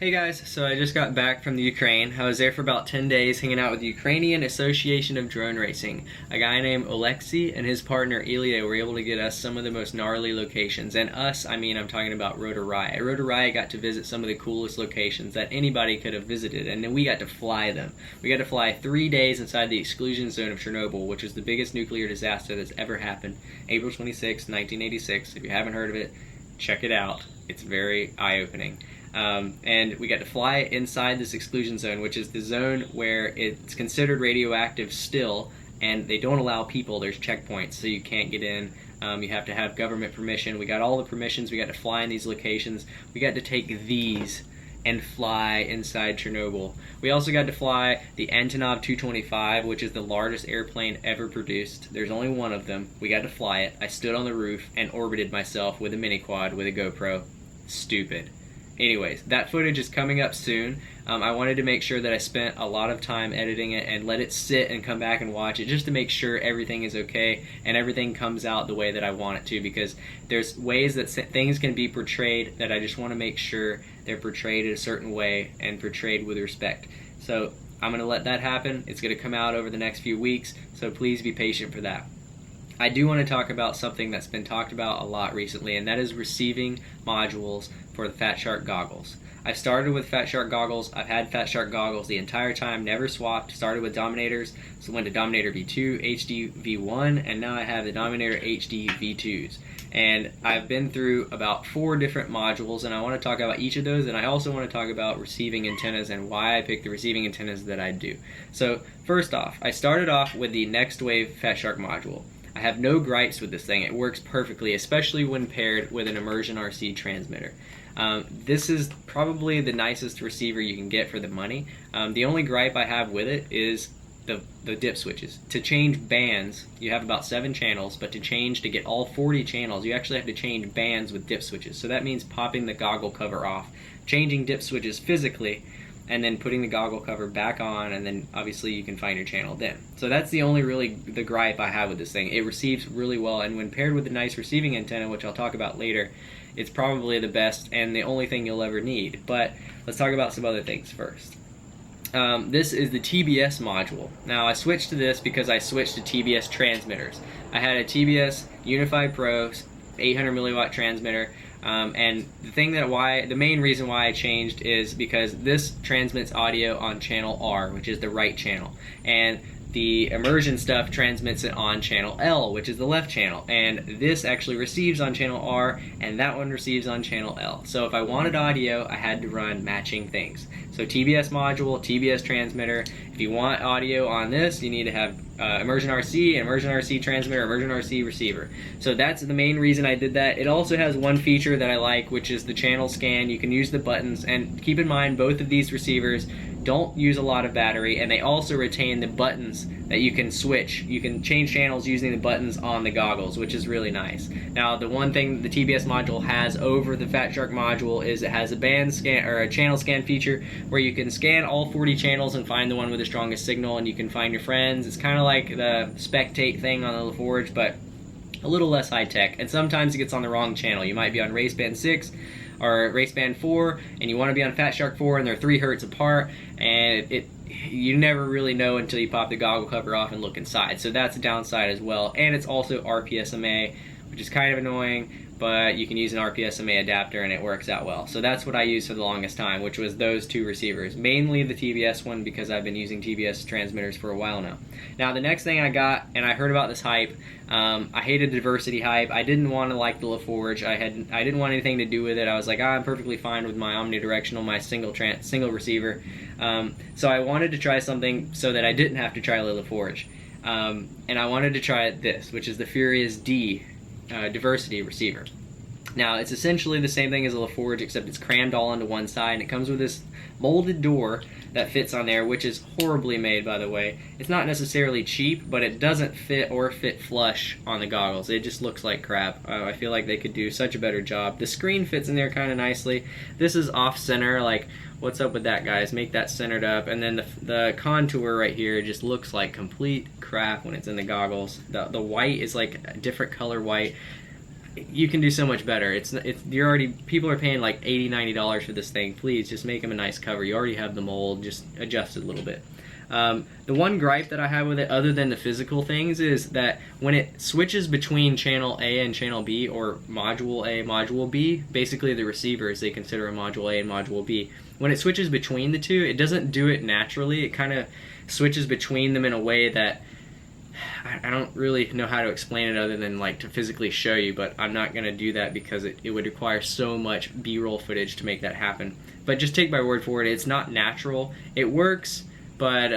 Hey guys, so I just got back from the Ukraine. I was there for about 10 days hanging out with the Ukrainian Association of Drone Racing. A guy named Oleksiy and his partner Ilya were able to get us some of the most gnarly locations. And us, I mean, I'm talking about Rotor Riot. Rotor Riot got to visit some of the coolest locations that anybody could have visited, and then we got to fly them. We got to fly 3 days inside the exclusion zone of Chernobyl, which was the biggest nuclear disaster that's ever happened. April 26, 1986. If you haven't heard of it, check it out. It's very eye-opening. And we got to fly inside this exclusion zone, which is the zone where it's considered radioactive still, and they don't allow people. There's checkpoints, so you can't get in. You have to have government permission. We got all the permissions. We got to fly in these locations. We got to take these and fly inside Chernobyl. We also got to fly the Antonov 225, which is the largest airplane ever produced. There's only one of them. We got to fly it. I stood on the roof and orbited myself with a mini quad with a GoPro. Stupid. Anyways, that footage is coming up soon. I wanted to make sure that I spent a lot of time editing it and let it sit and come back and watch it just to make sure everything is okay and everything comes out the way that I want it to, because there's ways that things can be portrayed that I just want to make sure they're portrayed in a certain way and portrayed with respect. So I'm going to let that happen. It's going to come out over the next few weeks, so please be patient for that. I do want to talk about something that's been talked about a lot recently, and that is receiving modules for the Fatshark goggles. I started with Fatshark goggles. I've had Fatshark goggles the entire time, never swapped. Started with Dominators, so went to Dominator V2, HD V1, and now I have the Dominator HD V2s. And I've been through about 4 different modules, and I want to talk about each of those, and I also want to talk about receiving antennas and why I picked the receiving antennas that I do. So first off, I started off with the Next Wave Fatshark module. I have no gripes with this thing. It works perfectly, especially when paired with an immersion RC transmitter. This is probably the nicest receiver you can get for the money. The only gripe I have with it is the dip switches. To change bands, you have about 7 channels, but to get all 40 channels, you actually have to change bands with dip switches. So that means popping the goggle cover off, changing dip switches physically, and then putting the goggle cover back on, and then obviously you can find your channel then. So that's the only the gripe I have with this thing. It receives really well, and when paired with a nice receiving antenna, which I'll talk about later, it's probably the best and the only thing you'll ever need. But let's talk about some other things first. This is the TBS module. Now I switched to this because I switched to TBS transmitters. I had a TBS Unified Pro 800 milliwatt transmitter. And the main reason why I changed is because this transmits audio on channel R, which is the right channel, and the immersion stuff transmits it on channel L, which is the left channel, and this actually receives on channel R, and that one receives on channel L. So if I wanted audio, I had to run matching things. So TBS module, TBS transmitter. If you want audio on this, you need to have immersion RC, immersion RC transmitter, immersion RC receiver. So that's the main reason I did that. It also has one feature that I like, which is the channel scan. You can use the buttons, and keep in mind both of these receivers don't use a lot of battery, and they also retain the buttons that you can switch. You can change channels using the buttons on the goggles, which is really nice. Now, the one thing the TBS module has over the Fatshark module is it has a band scan, or a channel scan feature, where you can scan all 40 channels and find the one with the strongest signal, and you can find your friends. It's kind of like the spectate thing on the LaForge, but a little less high tech, and sometimes it gets on the wrong channel. You might be on race band 6 or race band 4, and you want to be on Fatshark 4, and they're 3 hertz apart, and you never really know until you pop the goggle cover off and look inside. So that's a downside as well, and it's also RPSMA, which is kind of annoying, but you can use an RPSMA adapter and it works out well. So that's what I used for the longest time, which was those 2 receivers. Mainly the TBS one, because I've been using TBS transmitters for a while now. Now the next thing I got, and I heard about this hype, I hated Diversity hype. I didn't want to like the LaForge. I didn't want anything to do with it. I was like, I'm perfectly fine with my omnidirectional, my single receiver. So I wanted to try something so that I didn't have to try the LaForge. And I wanted to try this, which is the Furious D Diversity receiver. Now it's essentially the same thing as a LaForge, except it's crammed all onto one side, and it comes with this molded door that fits on there, which is horribly made, by the way. It's not necessarily cheap, but it doesn't fit flush on the goggles. It just looks like crap. I feel like they could do such a better job. The screen fits in there kind of nicely. This is off center, like what's up with that, guys? Make that centered up. And then the contour right here just looks like complete crap when it's in the goggles. The white is like a different color white. You can do so much better. You're already, people are paying like $80-$90 for this thing. Please just make them a nice cover. You already have the mold, just adjust it a little bit. The one gripe that I have with it, other than the physical things, is that when it switches between channel A and channel B, or module A, module B, basically the receivers they consider a module A and module B, when it switches between the two, it doesn't do it naturally. It kind of switches between them in a way that I don't really know how to explain it other than like to physically show you, but I'm not going to do that because it would require so much B-roll footage to make that happen. But just take my word for it, it's not natural. It works, but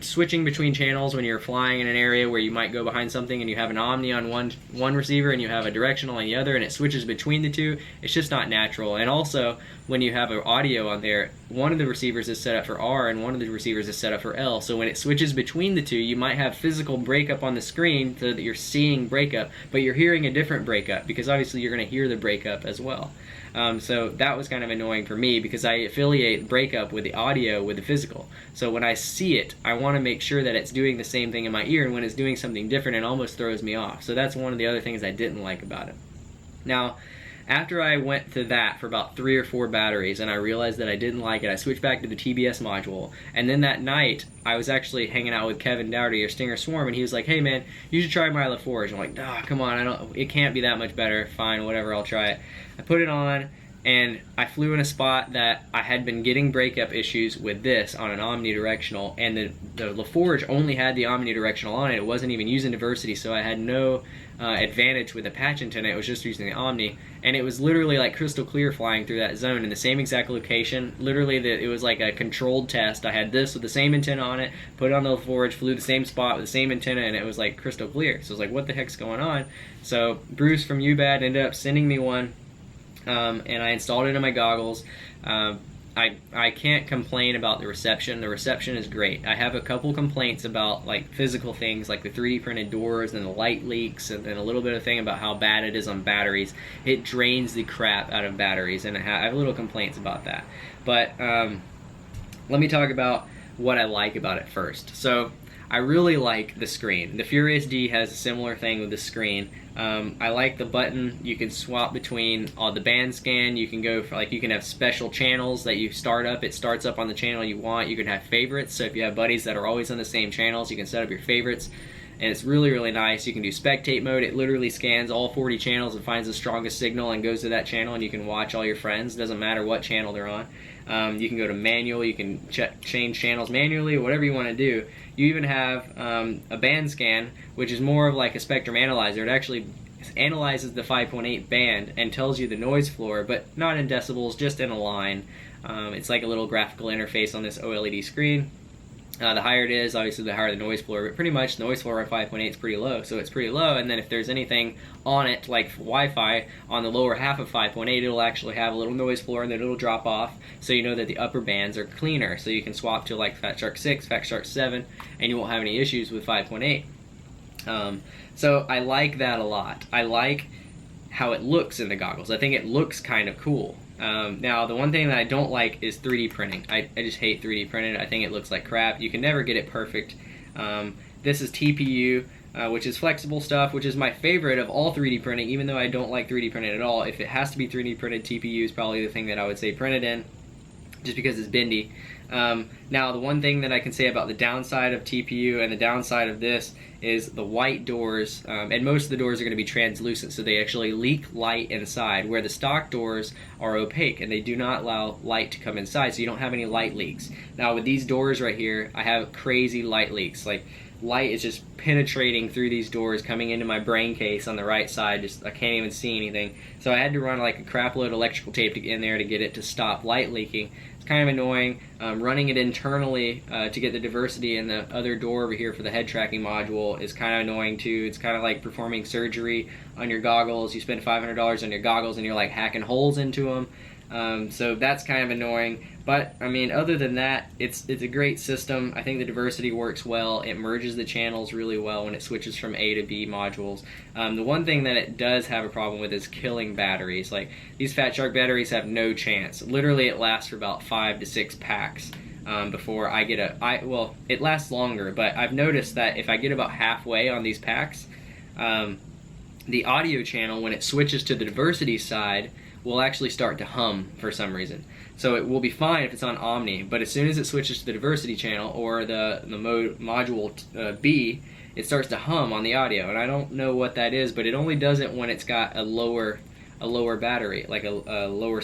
switching between channels when you're flying in an area where you might go behind something and you have an omni on one receiver and you have a directional on the other and it switches between the two, it's just not natural. And also, when you have an audio on there, one of the receivers is set up for R and one of the receivers is set up for L. So when it switches between the two, you might have physical breakup on the screen so that you're seeing breakup, but you're hearing a different breakup because obviously you're going to hear the breakup as well. So that was kind of annoying for me because I affiliate breakup with the audio with the physical. So when I see it, I want to make sure that it's doing the same thing in my ear, and when it's doing something different, it almost throws me off. So that's one of the other things I didn't like about it. Now, after I went to that for about 3 or 4 batteries and I realized that I didn't like it, I switched back to the TBS module. And then that night, I was actually hanging out with Kevin Dowdy, or Stinger Swarm, and he was like, "Hey man, you should try my LaForge." I'm like, "Ah, come on, it can't be that much better. Fine, whatever, I'll try it." I put it on, and I flew in a spot that I had been getting breakup issues with this on an omnidirectional, and the LaForge only had the omnidirectional on it. It wasn't even using diversity, so I had no advantage with the patch antenna. It was just using the omni, and it was literally like crystal clear flying through that zone in the same exact location. Literally, it was like a controlled test. I had this with the same antenna on it, put it on the LaForge, flew the same spot with the same antenna, and it was like crystal clear. So I was like, what the heck's going on? So Bruce from UBAD ended up sending me one, and I installed it in my goggles. I can't complain about the reception. The reception is great. I have a couple complaints about like physical things like the 3D printed doors and the light leaks, and then a little bit of thing about how bad it is on batteries. It drains the crap out of batteries, and I have little complaints about that. But let me talk about what I like about it first. So I really like the screen. The Furious D has a similar thing with the screen. I like the button. You can swap between the band scan. You can go for you can have special channels that you start up. It starts up on the channel you want. You can have favorites. So if you have buddies that are always on the same channels, you can set up your favorites. And it's really, really nice. You can do spectate mode. It literally scans all 40 channels and finds the strongest signal and goes to that channel, and you can watch all your friends. Doesn't matter what channel they're on. You can go to manual. You can change channels manually, whatever you want to do. You even have a band scan, which is more of like a spectrum analyzer. It actually analyzes the 5.8 band and tells you the noise floor, but not in decibels, just in a line. It's like a little graphical interface on this OLED screen. The higher it is, obviously the higher the noise floor, but pretty much the noise floor on 5.8 is pretty low, so it's pretty low. And then if there's anything on it, like Wi-Fi, on the lower half of 5.8, it'll actually have a little noise floor, and then it'll drop off, so you know that the upper bands are cleaner. So you can swap to like Fatshark 6, Fatshark 7, and you won't have any issues with 5.8. So I like that a lot. I like how it looks in the goggles. I think it looks kind of cool. Now, the one thing that I don't like is 3D printing. I just hate 3D printed. I think it looks like crap. You can never get it perfect. This is TPU, which is flexible stuff, which is my favorite of all 3D printing, even though I don't like 3D printed at all. If it has to be 3D printed, TPU is probably the thing that I would say print it in, just because it's bendy. Now, the one thing that I can say about the downside of TPU and the downside of this is the white doors, and most of the doors are going to be translucent, so they actually leak light inside, where the stock doors are opaque and they do not allow light to come inside, so you don't have any light leaks. Now, with these doors right here, I have crazy light leaks. Like, light is just penetrating through these doors, coming into my brain case on the right side. I can't even see anything. So I had to run like a crap load of electrical tape to get in there to get it to stop light leaking. It's kind of annoying. Running it internally to get the diversity in the other door over here for the head tracking module is kind of annoying too. It's kind of like performing surgery on your goggles. You spend $500 on your goggles and you're like hacking holes into them. So that's kind of annoying. But I mean, other than that, it's a great system. I think the diversity works well. It merges the channels really well when it switches from A to B modules. The one thing that it does have a problem with is killing batteries. Like, these Fatshark batteries have no chance. Literally, it lasts for about 5 to 6 packs before I get well, it lasts longer, but I've noticed that if I get about halfway on these packs, the audio channel, when it switches to the diversity side, will actually start to hum for some reason. So it will be fine if it's on Omni, but as soon as it switches to the diversity channel or the module B, it starts to hum on the audio, and I don't know what that is, but it only does it when it's got a lower battery, like a lower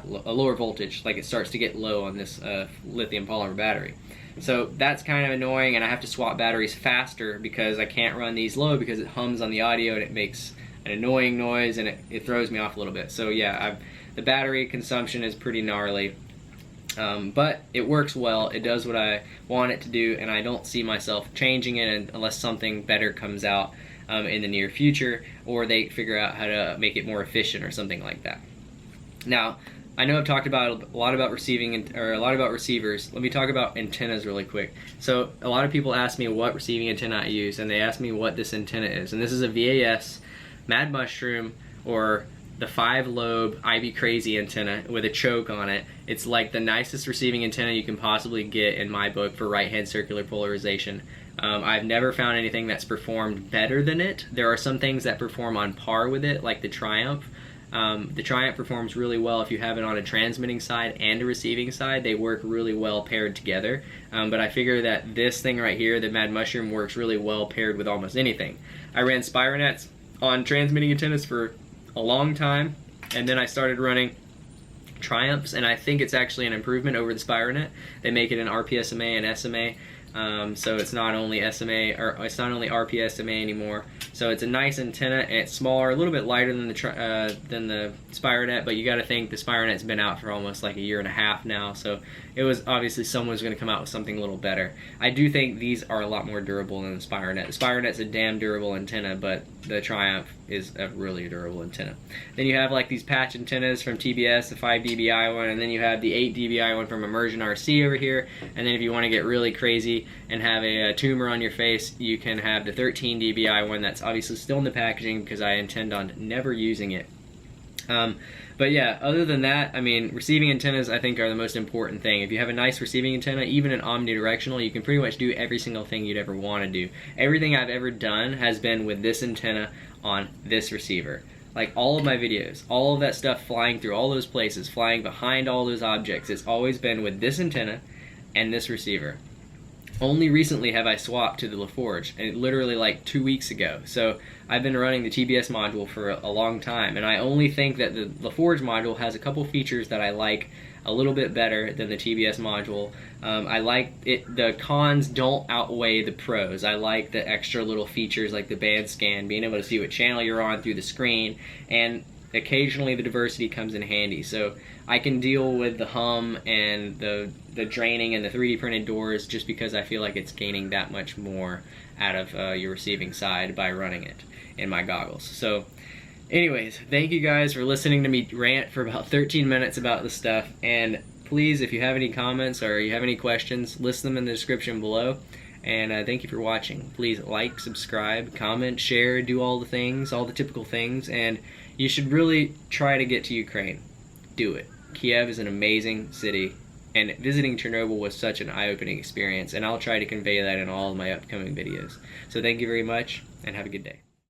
lower voltage, like it starts to get low on this lithium polymer battery. So that's kind of annoying, and I have to swap batteries faster because I can't run these low because it hums on the audio and it makes an annoying noise, and it throws me off a little bit. So yeah, the battery consumption is pretty gnarly, but it works well. It does what I want it to do, and I don't see myself changing it unless something better comes out in the near future, or they figure out how to make it more efficient or something like that. Now, I know I've talked about a lot about receivers. Let me talk about antennas really quick. So a lot of people ask me what receiving antenna I use, and they ask me what this antenna is. And this is a VAS Mad Mushroom, or the 5-lobe Ivy Crazy antenna with a choke on it. It's like the nicest receiving antenna you can possibly get in my book for right-hand circular polarization. I've never found anything that's performed better than it. There are some things that perform on par with it, like the Triumph. The Triumph performs really well if you have it on a transmitting side and a receiving side. They work really well paired together. But I figure that this thing right here, the Mad Mushroom, works really well paired with almost anything. I ran Spironets on transmitting antennas for a long time, and then I started running Triumphs, and I think it's actually an improvement over the Spironet. They make it an RPSMA and SMA. So it's not only SMA, or it's not only RPSMA anymore. So it's a nice antenna, and it's smaller, a little bit lighter than the Spironet, but you got to think the Spironet's been out for almost like a year and a half now, so it was obviously someone's going to come out with something a little better. I do think these are a lot more durable than the Spironet. The Spironet's a damn durable antenna, but the Triumph is a really durable antenna. Then you have like these patch antennas from TBS, the 5 dBi one, and then you have the 8 dBi one from Immersion RC over here, and then if you want to get really crazy and have a tumor on your face, you can have the 13 dBi one that's obviously still in the packaging because I intend on never using it. But yeah, other than that, I mean, receiving antennas I think are the most important thing. If you have a nice receiving antenna, even an omnidirectional, you can pretty much do every single thing you'd ever want to do. Everything I've ever done has been with this antenna on this receiver. Like all of my videos, all of that stuff flying through all those places, flying behind all those objects, it's always been with this antenna and this receiver. Only recently have I swapped to the LaForge, and literally like 2 weeks ago. So I've been running the TBS module for a long time, and I only think that the LaForge module has a couple features that I like a little bit better than the TBS module. I like it. The cons don't outweigh the pros. I like the extra little features like the band scan, being able to see what channel you're on through the screen, and occasionally the diversity comes in handy. So I can deal with the hum and the draining and the 3D printed doors just because I feel like it's gaining that much more out of your receiving side by running it in my goggles. So anyways, thank you guys for listening to me rant for about 13 minutes about this stuff, and please, if you have any comments or you have any questions, list them in the description below. And thank you for watching. Please like, subscribe, comment, share, do all the things, all the typical things, and you should really try to get to Ukraine. Do it. Kiev is an amazing city, and visiting Chernobyl was such an eye-opening experience, and I'll try to convey that in all of my upcoming videos. So thank you very much, and have a good day.